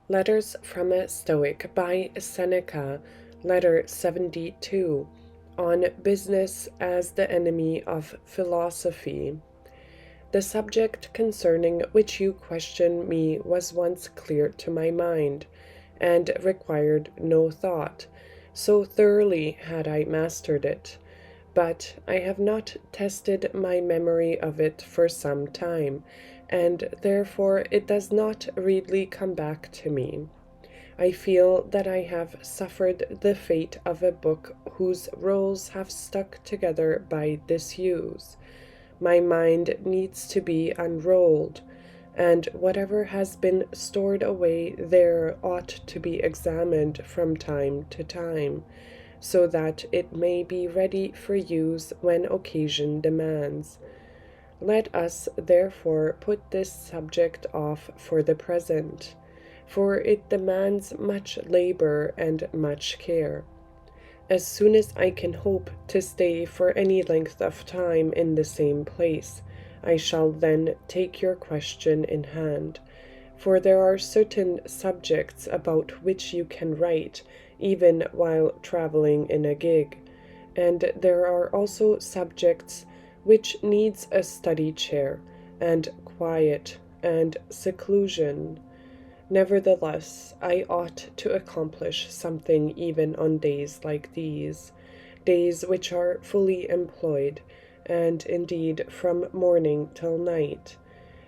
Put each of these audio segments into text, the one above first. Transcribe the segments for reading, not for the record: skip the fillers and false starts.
Letters from a Stoic by Seneca, Letter 72, on business as the enemy of philosophy. The subject concerning which you question me was once clear to my mind, and required no thought, so thoroughly had I mastered it. But I have not tested my memory of it for some time, and therefore it does not really come back to me. I feel that I have suffered the fate of a book whose rolls have stuck together by disuse. My mind needs to be unrolled, and whatever has been stored away there ought to be examined from time to time, so that it may be ready for use when occasion demands. Let us therefore put this subject off for the present, for it demands much labor and much care. As soon as I can hope to stay for any length of time in the same place, I shall then take your question in hand, for there are certain subjects about which you can write even while traveling in a gig, and there are also subjects which needs a study chair, and quiet, and seclusion. Nevertheless, I ought to accomplish something even on days like these, days which are fully employed, and indeed from morning till night.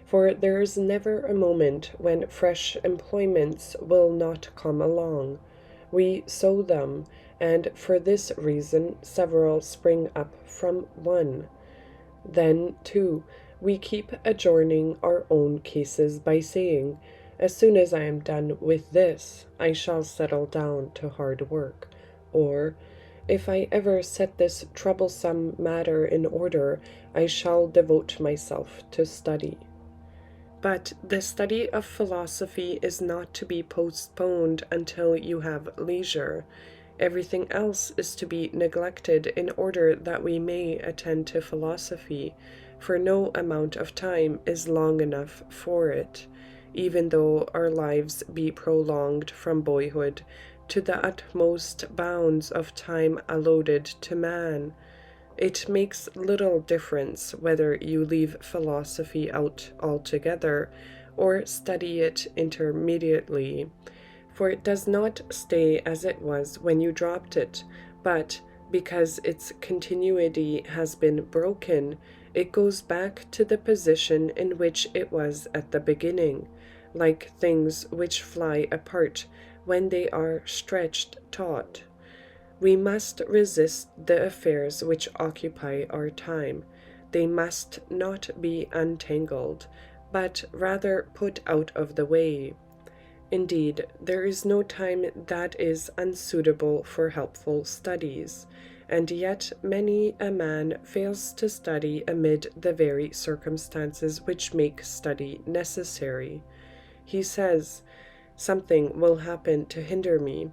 For there is never a moment when fresh employments will not come along. We sow them, and for this reason several spring up from one. Then, too, we keep adjourning our own cases by saying, as soon as I am done with this, I shall settle down to hard work, or, if I ever set this troublesome matter in order, I shall devote myself to study. But the study of philosophy is not to be postponed until you have leisure. Everything else is to be neglected in order that we may attend to philosophy, for no amount of time is long enough for it, even though our lives be prolonged from boyhood to the utmost bounds of time allotted to man. It makes little difference whether you leave philosophy out altogether or study it intermediately, for it does not stay as it was when you dropped it, but because its continuity has been broken, it goes back to the position in which it was at the beginning, like things which fly apart when they are stretched taut. We must resist the affairs which occupy our time. They must not be untangled, but rather put out of the way. Indeed, there is no time that is unsuitable for helpful studies, and yet many a man fails to study amid the very circumstances which make study necessary. He says, "Something will happen to hinder me."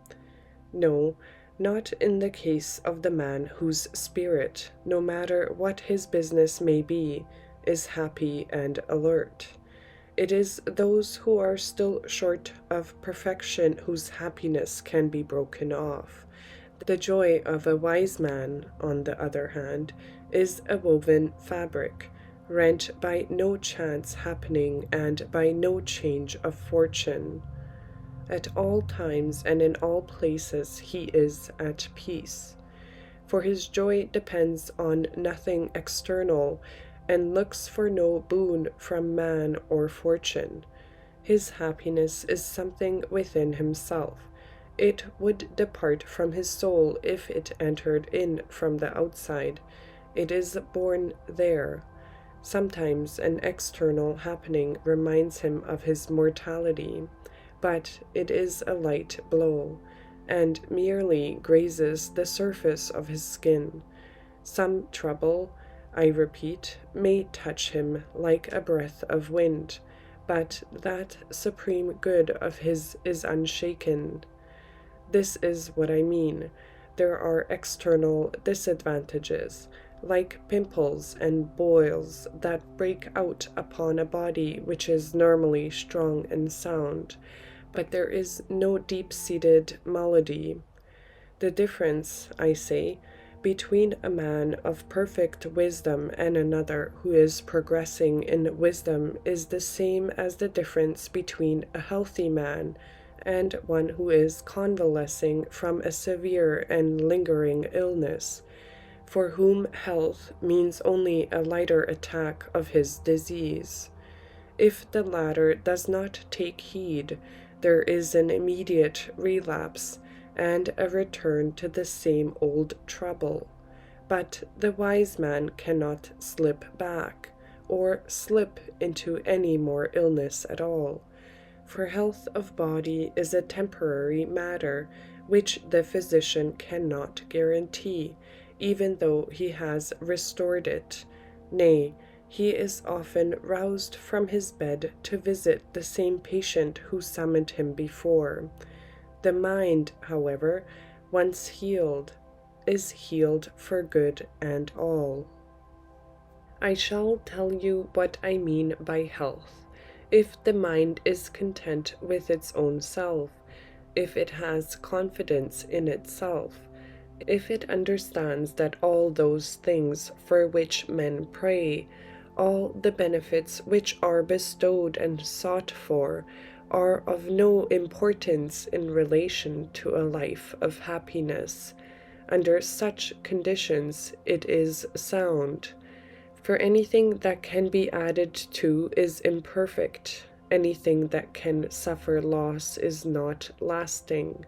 No, not in the case of the man whose spirit, no matter what his business may be, is happy and alert. It is those who are still short of perfection whose happiness can be broken off. The joy of a wise man, on the other hand, is a woven fabric, rent by no chance happening and by no change of fortune. At all times and in all places he is at peace, for his joy depends on nothing external, and looks for no boon from man or fortune. His happiness is something within himself. It would depart from his soul if it entered in from the outside. It is born there. Sometimes an external happening reminds him of his mortality, but it is a light blow, and merely grazes the surface of his skin. Some trouble, I repeat, may touch him like a breath of wind, but that supreme good of his is unshaken. This is what I mean. There are external disadvantages, like pimples and boils, that break out upon a body which is normally strong and sound, but there is no deep-seated malady. The difference, I say, between a man of perfect wisdom and another who is progressing in wisdom is the same as the difference between a healthy man and one who is convalescing from a severe and lingering illness, for whom health means only a lighter attack of his disease. If the latter does not take heed, there is an immediate relapse and a return to the same old trouble. But the wise man cannot slip back, or slip into any more illness at all. For health of body is a temporary matter which the physician cannot guarantee, even though he has restored it. Nay, he is often roused from his bed to visit the same patient who summoned him before. The mind, however, once healed, is healed for good and all. I shall tell you what I mean by health. If the mind is content with its own self, if it has confidence in itself, if it understands that all those things for which men pray, all the benefits which are bestowed and sought for, are of no importance in relation to a life of happiness. Under such conditions it is sound. For anything that can be added to is imperfect. Anything that can suffer loss is not lasting.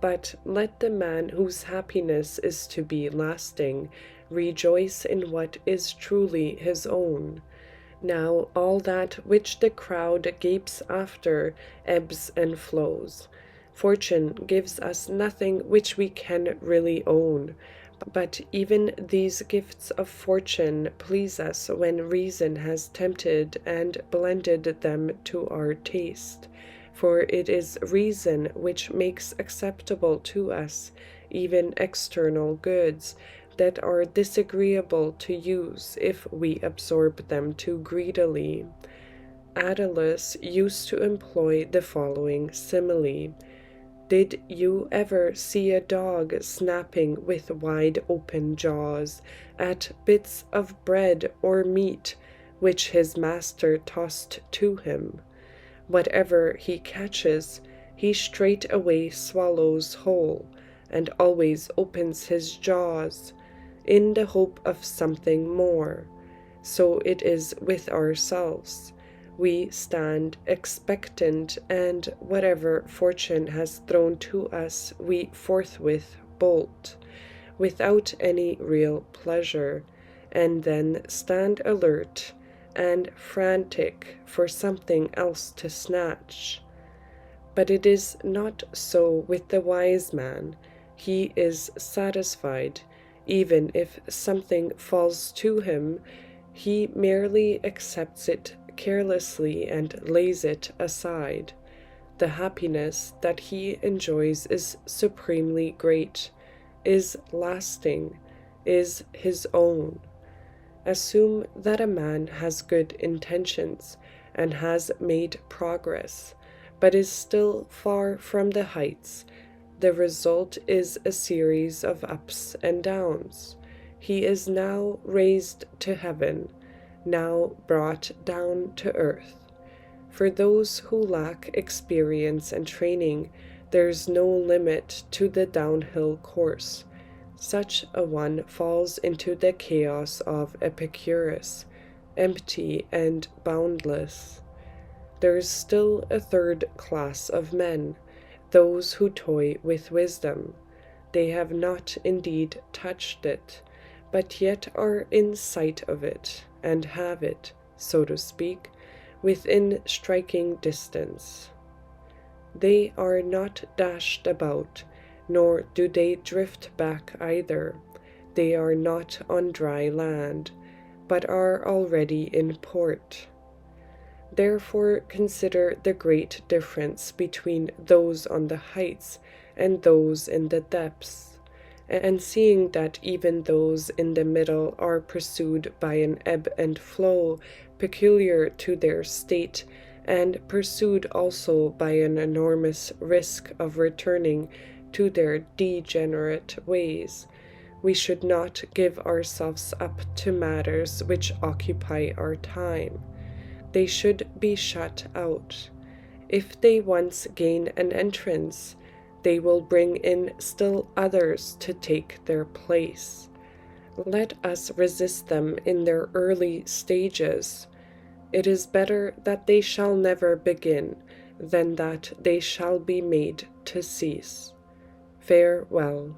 But let the man whose happiness is to be lasting rejoice in what is truly his own. Now all that which the crowd gapes after ebbs and flows. Fortune gives us nothing which we can really own, but even these gifts of fortune please us when reason has tempted and blended them to our taste. For it is reason which makes acceptable to us even external goods that are disagreeable to use if we absorb them too greedily. Attalus used to employ the following simile. Did you ever see a dog snapping with wide open jaws at bits of bread or meat which his master tossed to him? Whatever he catches, he straightway swallows whole, and always opens his jaws, in the hope of something more. So it is with ourselves. We stand expectant, and whatever fortune has thrown to us, we forthwith bolt, without any real pleasure, and then stand alert and frantic for something else to snatch. But it is not so with the wise man. He is satisfied, even if something falls to him, he merely accepts it carelessly and lays it aside. The happiness that he enjoys is supremely great, is lasting, is his own. Assume that a man has good intentions and has made progress, but is still far from the heights. The result is a series of ups and downs. He is now raised to heaven, now brought down to earth. For those who lack experience and training, there's no limit to the downhill course. Such a one falls into the chaos of Epicurus, empty and boundless. There is still a third class of men, those who toy with wisdom. They have not indeed touched it, but yet are in sight of it, and have it, so to speak, within striking distance. They are not dashed about, nor do they drift back either. They are not on dry land, but are already in port. Therefore consider the great difference between those on the heights and those in the depths, and seeing that even those in the middle are pursued by an ebb and flow peculiar to their state, and pursued also by an enormous risk of returning to their degenerate ways, we should not give ourselves up to matters which occupy our time. They should be shut out. If they once gain an entrance, they will bring in still others to take their place. Let us resist them in their early stages. It is better that they shall never begin than that they shall be made to cease. Farewell.